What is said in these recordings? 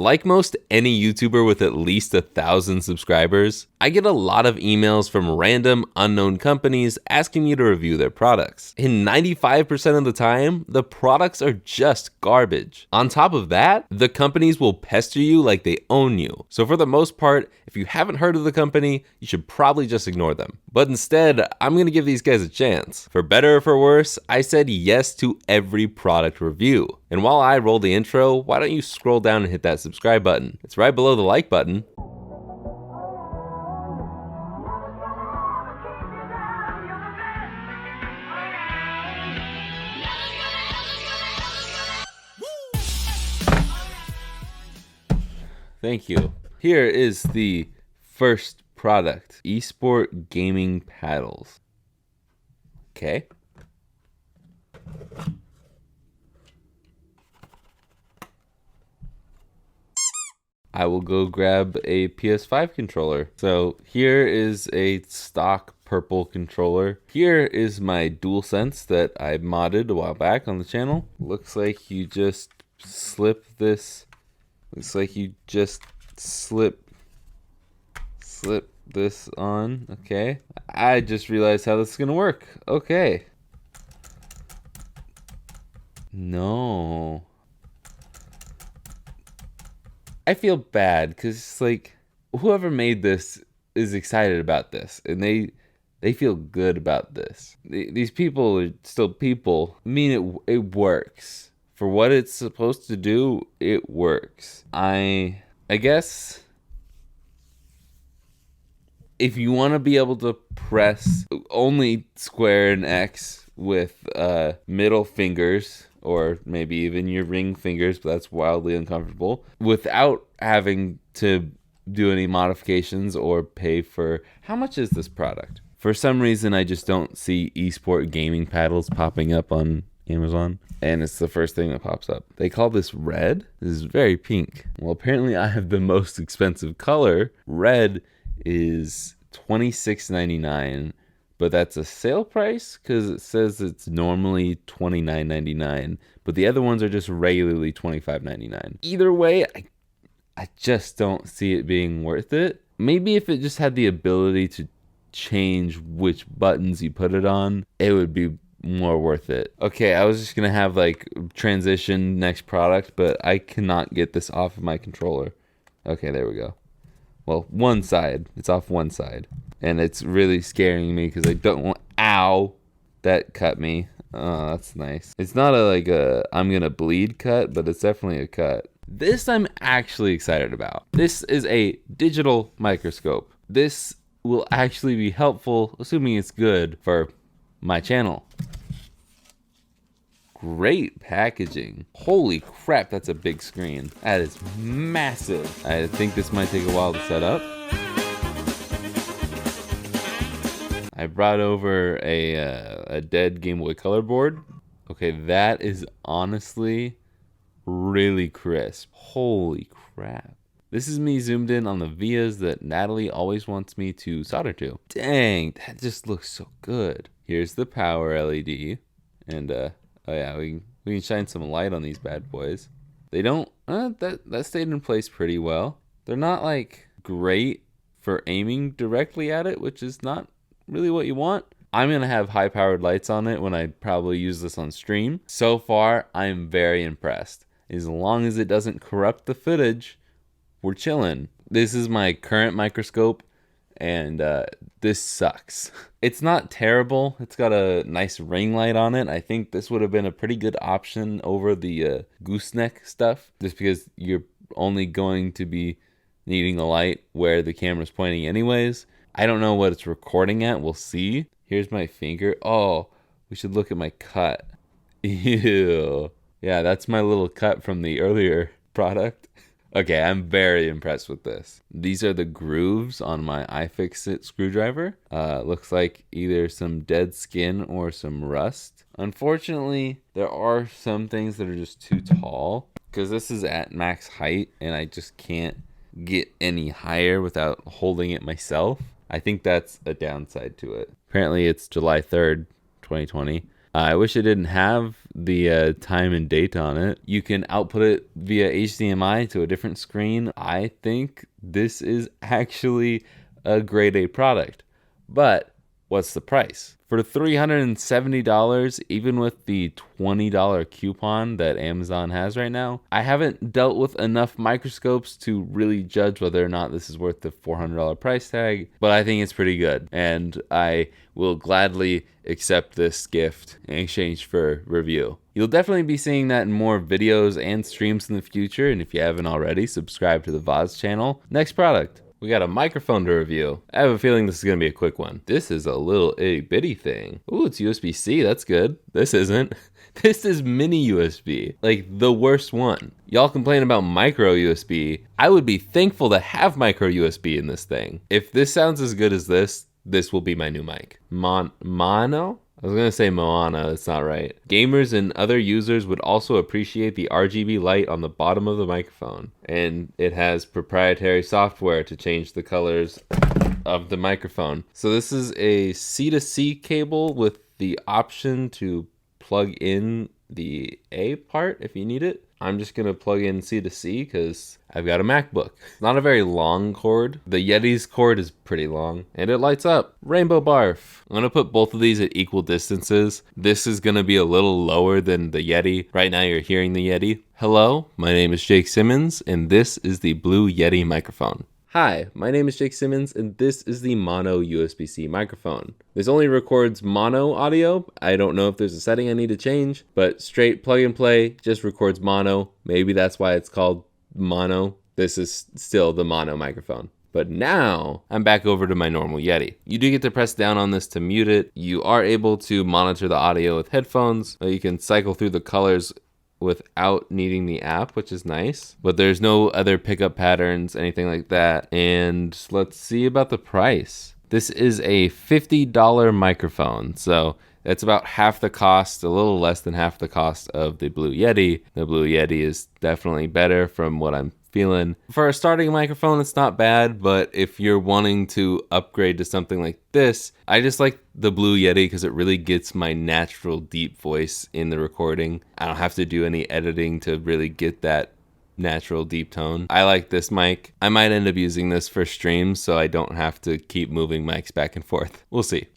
Like most any YouTuber with at least 1,000 subscribers, I get a lot of emails from random unknown companies asking me to review their products. And 95% of the time, the products are just garbage. On top of that, the companies will pester you like they own you. So for the most part, if you haven't heard of the company, you should probably just ignore them. But instead, I'm gonna give these guys a chance. For better or for worse, I said yes to every product review. And while I roll the intro, why don't you scroll down and hit that subscribe button? It's right below the like button. Thank you. Here is the first product, Esport gaming paddles. Okay. I will go grab a PS5 controller. So here is a stock purple controller. Here is my DualSense that I modded a while back on the channel. Looks like you just slip this. Looks like you just slip this on. Okay. I just realized how this is gonna work. Okay. No. I feel bad because it's like whoever made this is excited about this and they feel good about this. These people are still people. I mean, it works. For what it's supposed to do, it works. I guess if you want to be able to press only square and X with middle fingers, or maybe even your ring fingers, but that's wildly uncomfortable, without having to do any modifications or pay for... How much is this product? For some reason, I just don't see Esport gaming paddles popping up on Amazon, and it's the first thing that pops up. They call this red. This is very pink. Well, apparently I have the most expensive color. Red is $26.99, but that's a sale price because it says it's normally $29.99, but the other ones are just regularly $25.99. Either way, I just don't see it being worth it. Maybe if it just had the ability to change which buttons you put it on, it would be more worth it. Okay, I was just gonna have like transition next product, but I cannot get this off of my controller. Okay, there we go. Well, one side. It's off one side. And it's really scaring me because I don't want... Ow! That cut me. Oh, that's nice. It's not like a I'm gonna bleed cut, but it's definitely a cut. This I'm actually excited about. This is a digital microscope. This will actually be helpful, assuming it's good, for my channel. Great packaging. Holy crap, that's a big screen. That is massive. I think this might take a while to set up. I brought over a dead Game Boy Color board. Okay, that is honestly really crisp. Holy crap. This is me zoomed in on the vias that Natalie always wants me to solder to. Dang, that just looks so good. Here's the power LED. And oh yeah, we can shine some light on these bad boys. They don't, that stayed in place pretty well. They're not like great for aiming directly at it, which is not really what you want. I'm gonna have high powered lights on it when I probably use this on stream. So far, I'm very impressed. As long as it doesn't corrupt the footage, we're chilling. This is my current microscope, and this sucks. It's not terrible. It's got a nice ring light on it. I think this would have been a pretty good option over the gooseneck stuff, just because you're only going to be needing a light where the camera's pointing anyways. I don't know what it's recording at. We'll see. Here's my finger. Oh, we should look at my cut. Ew. Yeah, that's my little cut from the earlier product. Okay, I'm very impressed with this. These are the grooves on my iFixit screwdriver. Looks like either some dead skin or some rust. Unfortunately, there are some things that are just too tall because this is at max height and I just can't get any higher without holding it myself. I think that's a downside to it. Apparently it's July 3rd, 2020. I wish it didn't have the time and date on it. You can output it via HDMI to a different screen. I think this is actually a grade A product. But what's the price? For $370, even with the $20 coupon that Amazon has right now, I haven't dealt with enough microscopes to really judge whether or not this is worth the $400 price tag, but I think it's pretty good, and I will gladly accept this gift in exchange for review. You'll definitely be seeing that in more videos and streams in the future, and if you haven't already, subscribe to the Voz channel. Next product. We got a microphone to review. I have a feeling this is going to be a quick one. This is a little itty bitty thing. Ooh, it's USB-C. That's good. This isn't. This is mini USB. Like the worst one. Y'all complain about micro USB. I would be thankful to have micro USB in this thing. If this sounds as good as this will be my new mic. Mono? I was gonna say Moana, that's not right. Gamers and other users would also appreciate the RGB light on the bottom of the microphone. And it has proprietary software to change the colors of the microphone. So this is a C-to-C cable with the option to plug in the A part if you need it. I'm just gonna plug in C-to-C because I've got a MacBook. It's not a very long cord. The Yeti's cord is pretty long and it lights up. Rainbow barf. I'm gonna put both of these at equal distances. This is gonna be a little lower than the Yeti. Right now you're hearing the Yeti. Hello, my name is Jake Simmons and this is the Blue Yeti microphone. Hi, my name is Jake Simmons and this is the mono USB-C microphone. This only records mono audio. I don't know if there's a setting I need to change, but straight plug and play just records mono. Maybe that's why it's called mono. This is still the mono microphone. But now I'm back over to my normal Yeti. You do get to press down on this to mute it. You are able to monitor the audio with headphones. You can cycle through the colors without needing the app, which is nice, but there's no other pickup patterns, anything like that. And let's see about the price. This is a $50 microphone, so that's about half the cost, a little less than half the cost of the Blue Yeti. The Blue Yeti is definitely better from what I'm feeling. For a starting microphone, it's not bad, but if you're wanting to upgrade to something like this, I just like the Blue Yeti because it really gets my natural deep voice in the recording. I don't have to do any editing to really get that natural deep tone. I like this mic. I might end up using this for streams so I don't have to keep moving mics back and forth. We'll see.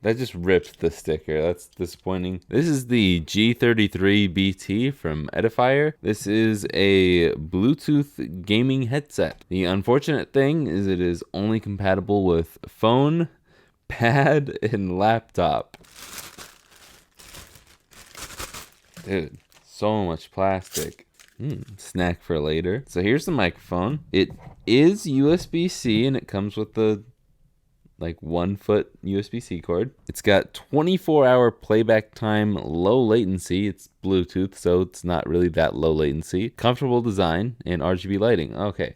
That just ripped the sticker. That's disappointing. This is the G33BT from Edifier. This is a Bluetooth gaming headset. The unfortunate thing is it is only compatible with phone, pad, and laptop. Dude, so much plastic. Snack for later. So here's the microphone. It is USB-C and it comes with the 1 foot USB-C cord. It's got 24-hour playback time, low latency. It's Bluetooth, so it's not really that low latency. Comfortable design and RGB lighting. Okay.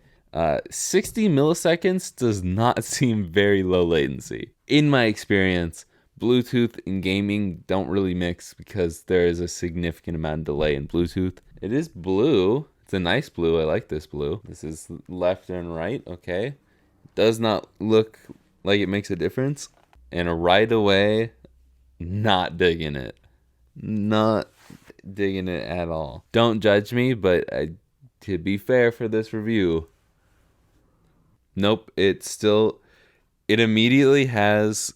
60 milliseconds does not seem very low latency. In my experience, Bluetooth and gaming don't really mix because there is a significant amount of delay in Bluetooth. It is blue. It's a nice blue. I like this blue. This is left and right. Okay. Does not look like it makes a difference. And right away, not digging it. Not digging it at all. Don't judge me, but to be fair for this review, nope, it immediately has,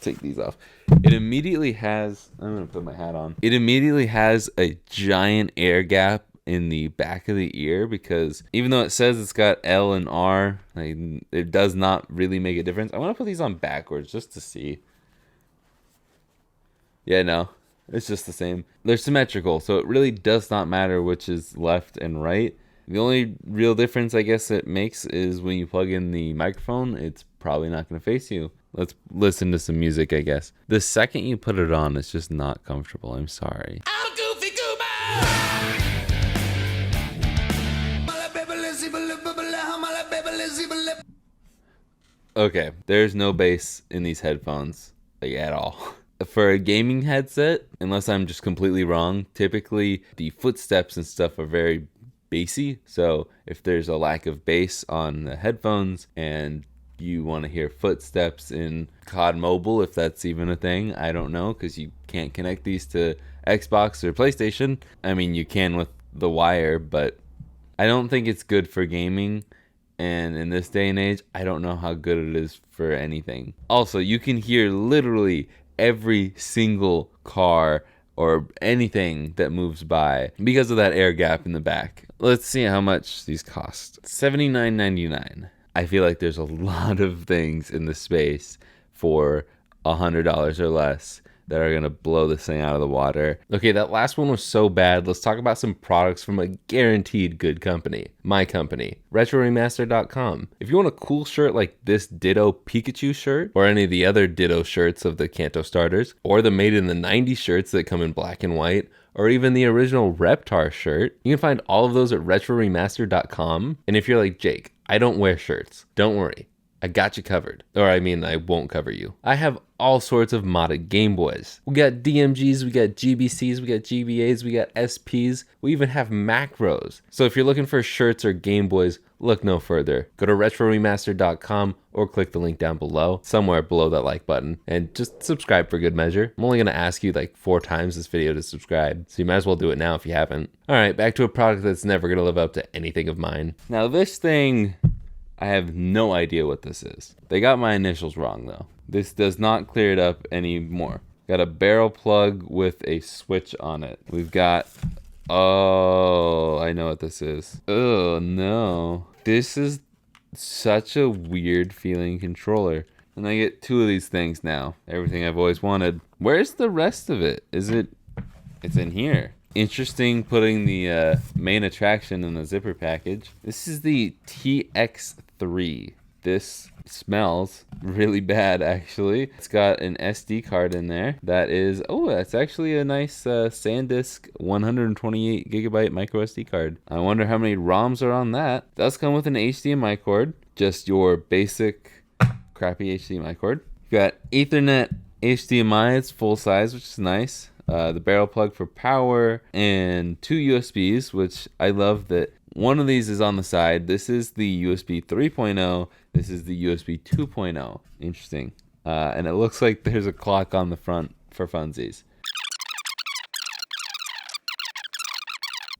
take these off. It immediately has, I'm going to put my hat on. It immediately has a giant air gap in the back of the ear because even though it says it's got L and R, it does not really make a difference. I want to put these on backwards just to see. Yeah, no, it's just the same. They're symmetrical, so it really does not matter which is left and right. The only real difference I guess it makes is when you plug in the microphone, it's probably not going to face you. Let's listen to some music, I guess. The second you put it on, it's just not comfortable. I'm sorry. I'm a goofy goober! Okay, there's no bass in these headphones, at all. For a gaming headset, unless I'm just completely wrong, typically the footsteps and stuff are very bassy. So if there's a lack of bass on the headphones and you want to hear footsteps in COD Mobile, if that's even a thing. I don't know, because you can't connect these to Xbox or PlayStation. I mean, you can with the wire, but I don't think it's good for gaming. And in this day and age, I don't know how good it is for anything. Also, you can hear literally every single car or anything that moves by because of that air gap in the back. Let's see how much these cost. $79.99. I feel like there's a lot of things in the space for $100 or less that are going to blow this thing out of the water. Okay, that last one was so bad. Let's talk about some products from a guaranteed good company. My company, RetroRemaster.com. If you want a cool shirt like this Ditto Pikachu shirt, or any of the other Ditto shirts of the Kanto starters, or the Made in the 90s shirts that come in black and white, or even the original Reptar shirt, you can find all of those at RetroRemaster.com. And if you're like, Jake, I don't wear shirts, don't worry. I got you covered. Or I mean, I won't cover you. I have all sorts of modded Game Boys. We got DMGs, we got GBCs, we got GBAs, we got SPs. We even have macros. So if you're looking for shirts or Game Boys, look no further. Go to RetroRemaster.com or click the link down below, somewhere below that like button, and just subscribe for good measure. I'm only going to ask you like 4 times this video to subscribe, so you might as well do it now if you haven't. All right, back to a product that's never going to live up to anything of mine. Now this thing, I have no idea what this is. They got my initials wrong though. This does not clear it up anymore. Got a barrel plug with a switch on it. We've got, oh, I know what this is. Oh no. This is such a weird feeling controller. And I get 2 of these things now. Everything I've always wanted. Where's the rest of it? Is it, it's in here. Interesting putting the main attraction in the zipper package. This is the TX3. This smells really bad, actually. It's got an SD card in there. That is, oh, that's actually a nice SanDisk 128 gigabyte micro SD card. I wonder how many ROMs are on that. It does come with an HDMI cord, just your basic crappy HDMI cord. You got Ethernet HDMI. It's full size, which is nice. The barrel plug for power, and 2 USBs, which I love that one of these is on the side. This is the USB 3.0. This is the USB 2.0. Interesting. And it looks like there's a clock on the front for funsies.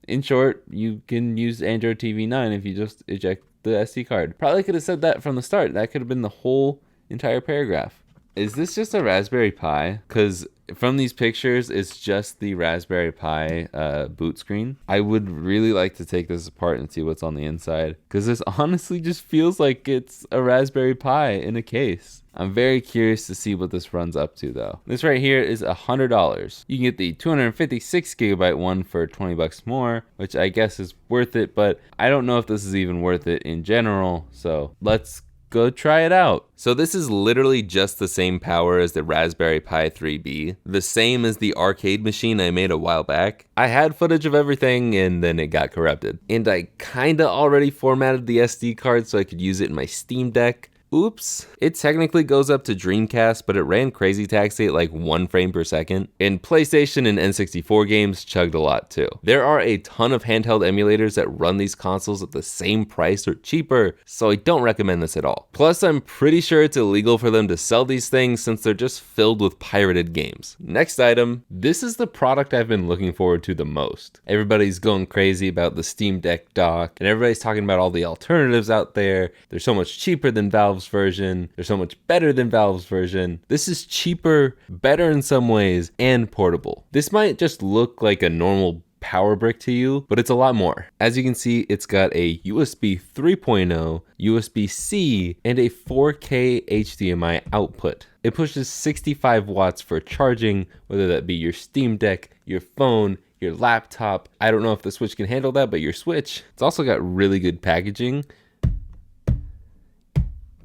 In short, you can use Android TV 9 if you just eject the SD card. Probably could have said that from the start. That could have been the whole entire paragraph. Is this just a Raspberry Pi? Because from these pictures, it's just the Raspberry Pi boot screen. I would really like to take this apart and see what's on the inside, because this honestly just feels like it's a Raspberry Pi in a case. I'm very curious to see what this runs up to though. This right here is $100. You can get the 256 gigabyte one for $20 more, which I guess is worth it, but I don't know if this is even worth it in general. So let's go try it out. So this is literally just the same power as the Raspberry Pi 3B, the same as the arcade machine I made a while back. I had footage of everything and then it got corrupted. And I kinda already formatted the SD card so I could use it in my Steam Deck. Oops. It technically goes up to Dreamcast, but it ran Crazy Taxi at like 1 frame per second. And PlayStation and N64 games chugged a lot too. There are a ton of handheld emulators that run these consoles at the same price or cheaper, so I don't recommend this at all. Plus, I'm pretty sure it's illegal for them to sell these things since they're just filled with pirated games. Next item, this is the product I've been looking forward to the most. Everybody's going crazy about the Steam Deck dock, and everybody's talking about all the alternatives out there. They're so much cheaper than Valve's version. They're so much better than Valve's version. This is cheaper, better in some ways, and portable. This might just look like a normal power brick to you, but it's a lot more. As you can see, it's got a USB 3.0, USB-C, and a 4K HDMI output. It pushes 65 watts for charging, whether that be your Steam Deck, your phone, your laptop. I don't know if the Switch can handle that, but your Switch. It's also got really good packaging.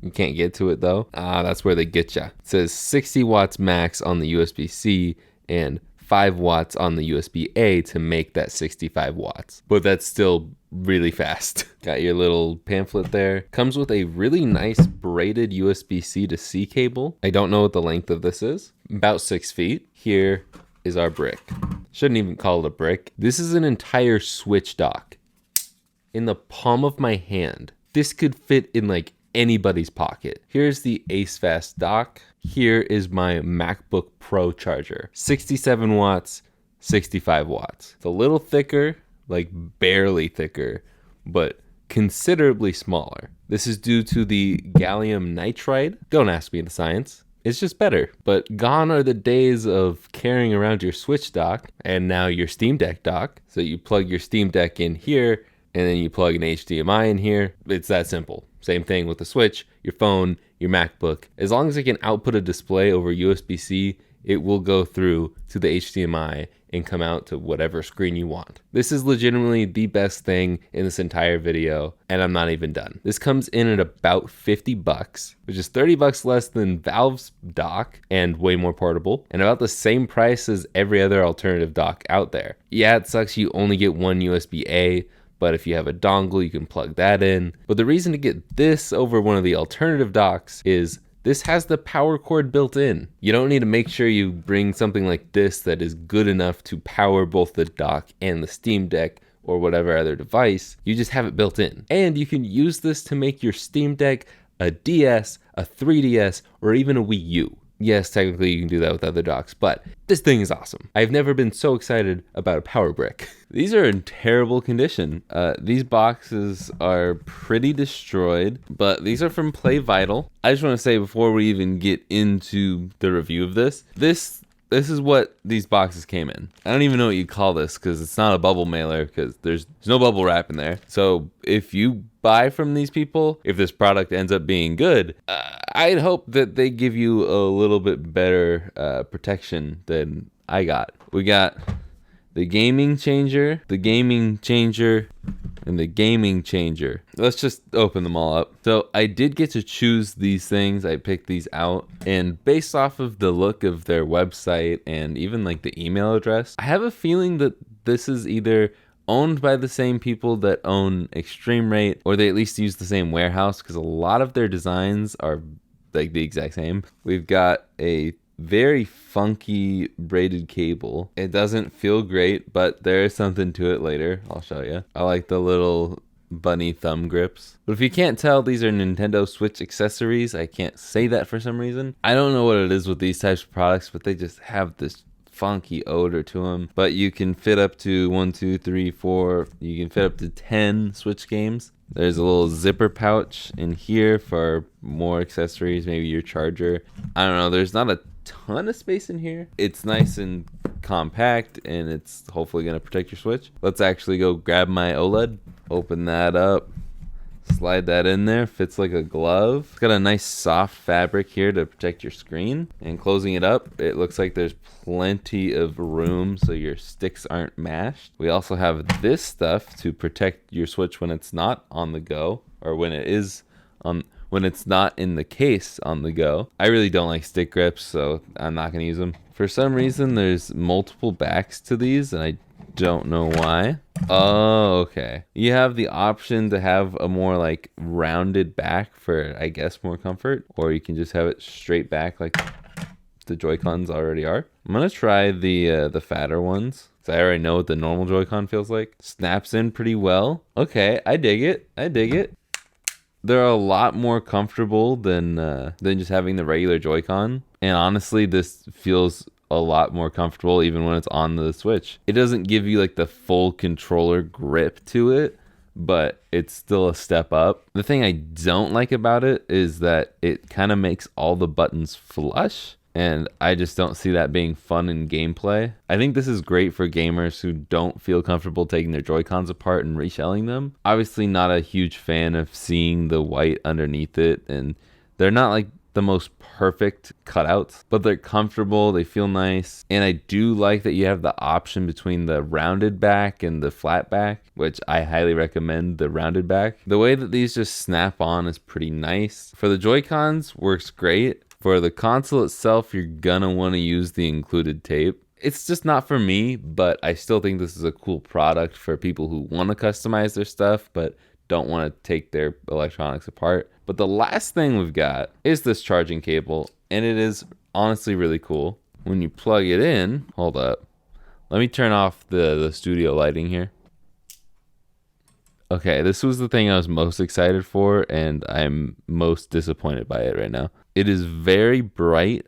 You can't get to it though. That's where they get ya. It says 60 watts max on the USB-C and 5 watts on the USB-A to make that 65 watts. But that's still really fast. Got your little pamphlet there. Comes with a really nice braided USB-C to C cable. I don't know what the length of this is. About 6 feet. Here is our brick. Shouldn't even call it a brick. This is an entire Switch dock. In the palm of my hand. This could fit in like anybody's pocket. Here's the AceFast dock. Here is my MacBook Pro charger. 67 watts, 65 watts. It's a little thicker, like barely thicker, but considerably smaller. This is due to the gallium nitride. Don't ask me the science. It's just better. But gone are the days of carrying around your Switch dock and now your Steam Deck dock. So you plug your Steam Deck in here and then you plug an HDMI in here. It's that simple. Same thing with the Switch, your phone, your MacBook. As long as it can output a display over USB-C, it will go through to the HDMI and come out to whatever screen you want. This is legitimately the best thing in this entire video, and I'm not even done. This comes in at about 50 bucks, which is 30 bucks less than Valve's dock and way more portable, and about the same price as every other alternative dock out there. Yeah, it sucks you only get one USB-A, but if you have a dongle, you can plug that in. But the reason to get this over one of the alternative docks is this has the power cord built in. You don't need to make sure you bring something like this that is good enough to power both the dock and the Steam Deck or whatever other device. You just have it built in. And you can use this to make your Steam Deck a DS, a 3DS, or even a Wii U. Yes, technically you can do that with other docks, but this thing is awesome. I've never been so excited about a power brick. These are in terrible condition. These boxes are pretty destroyed, but these are from Play Vital. I just want to say before we even get into the review of this is what these boxes came in. I don't even know what you call this because it's not a bubble mailer because there's no bubble wrap in there. So if you buy from these people, if this product ends up being good, I'd hope that they give you a little bit better protection than I got. We got the gaming changer, and the gaming changer. Let's just open them all up. So I did get to choose these things. I picked these out, and based off of the look of their website and even like the email address, I have a feeling that this is either owned by the same people that own Extreme Rate, or they at least use the same warehouse because a lot of their designs are like the exact same. We've got a very funky braided cable. It doesn't feel great, but there is something to it later. I'll show you. I like the little bunny thumb grips. But if you can't tell, these are Nintendo Switch accessories. I can't say that for some reason. I don't know what it is with these types of products, but they just have this funky odor to them. But you can fit up to 1, 2, 3, 4. You can fit up to 10 Switch games. There's a little zipper pouch in here for more accessories, maybe your charger. I don't know. There's not a ton of space in here. It's nice and compact, and it's hopefully going to protect your Switch. Let's actually go grab my OLED. Open that up. Slide that in there. Fits like a glove. It's got a nice soft fabric here to protect your screen. And closing it up, it looks like there's plenty of room so your sticks aren't mashed. We also have this stuff to protect your Switch when it's not on the go, or when it is on, when it's not in the case on the go. I really don't like stick grips, so I'm not going to use them. For some reason, there's multiple backs to these, and I don't know why. Oh, okay. You have the option to have a more like rounded back for, I guess, more comfort, or you can just have it straight back like the Joy-Cons already are. I'm gonna try the fatter ones, so I already know what the normal Joy-Con feels like. Snaps in pretty well. Okay, I dig it. I dig it. They're a lot more comfortable than just having the regular Joy-Con, and honestly, this feels a lot more comfortable even when it's on the Switch. It doesn't give you like the full controller grip to it, but it's still a step up. The thing I don't like about it is that it kind of makes all the buttons flush, and I just don't see that being fun in gameplay. I think this is great for gamers who don't feel comfortable taking their Joy-Cons apart and reshelling them. Obviously not a huge fan of seeing the white underneath it, and they're not like the most perfect cutouts, but they're comfortable, they feel nice, and I do like that you have the option between the rounded back and the flat back, which I highly recommend the rounded back. The way that these just snap on is pretty nice. For the Joy-Cons, works great. For the console itself, you're gonna want to use the included tape. It's just not for me, but I still think this is a cool product for people who want to customize their stuff, but don't want to take their electronics apart. But the last thing we've got is this charging cable, and it is honestly really cool. When you plug it in, hold up. Let me turn off the studio lighting here. Okay, this was the thing I was most excited for, and I'm most disappointed by it right now. It is very bright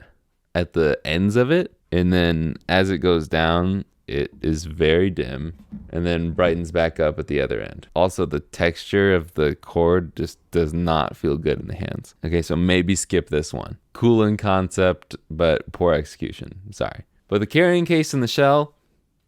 at the ends of it, and then as it goes down, it is very dim, and then brightens back up at the other end. Also, the texture of the cord just does not feel good in the hands. Okay, so maybe skip this one. Cool in concept, but poor execution. Sorry. But the carrying case and the shell,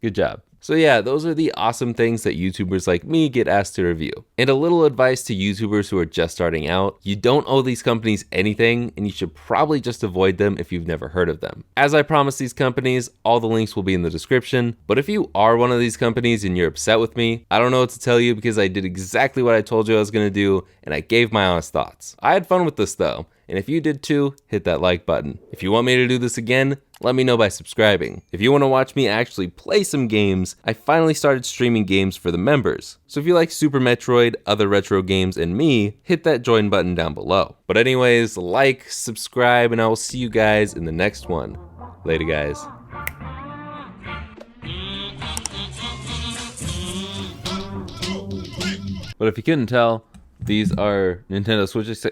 good job. So yeah, those are the awesome things that YouTubers like me get asked to review. And a little advice to YouTubers who are just starting out, you don't owe these companies anything, and you should probably just avoid them if you've never heard of them. As I promised these companies, all the links will be in the description, but if you are one of these companies and you're upset with me, I don't know what to tell you because I did exactly what I told you I was gonna do, and I gave my honest thoughts. I had fun with this though, and if you did too, hit that like button. If you want me to do this again, let me know by subscribing. If you want to watch me actually play some games, I finally started streaming games for the members. So if you like Super Metroid, other retro games, and me, hit that join button down below. But anyways, like, subscribe, and I will see you guys in the next one. Later, guys. But if you couldn't tell, these are Nintendo Switches.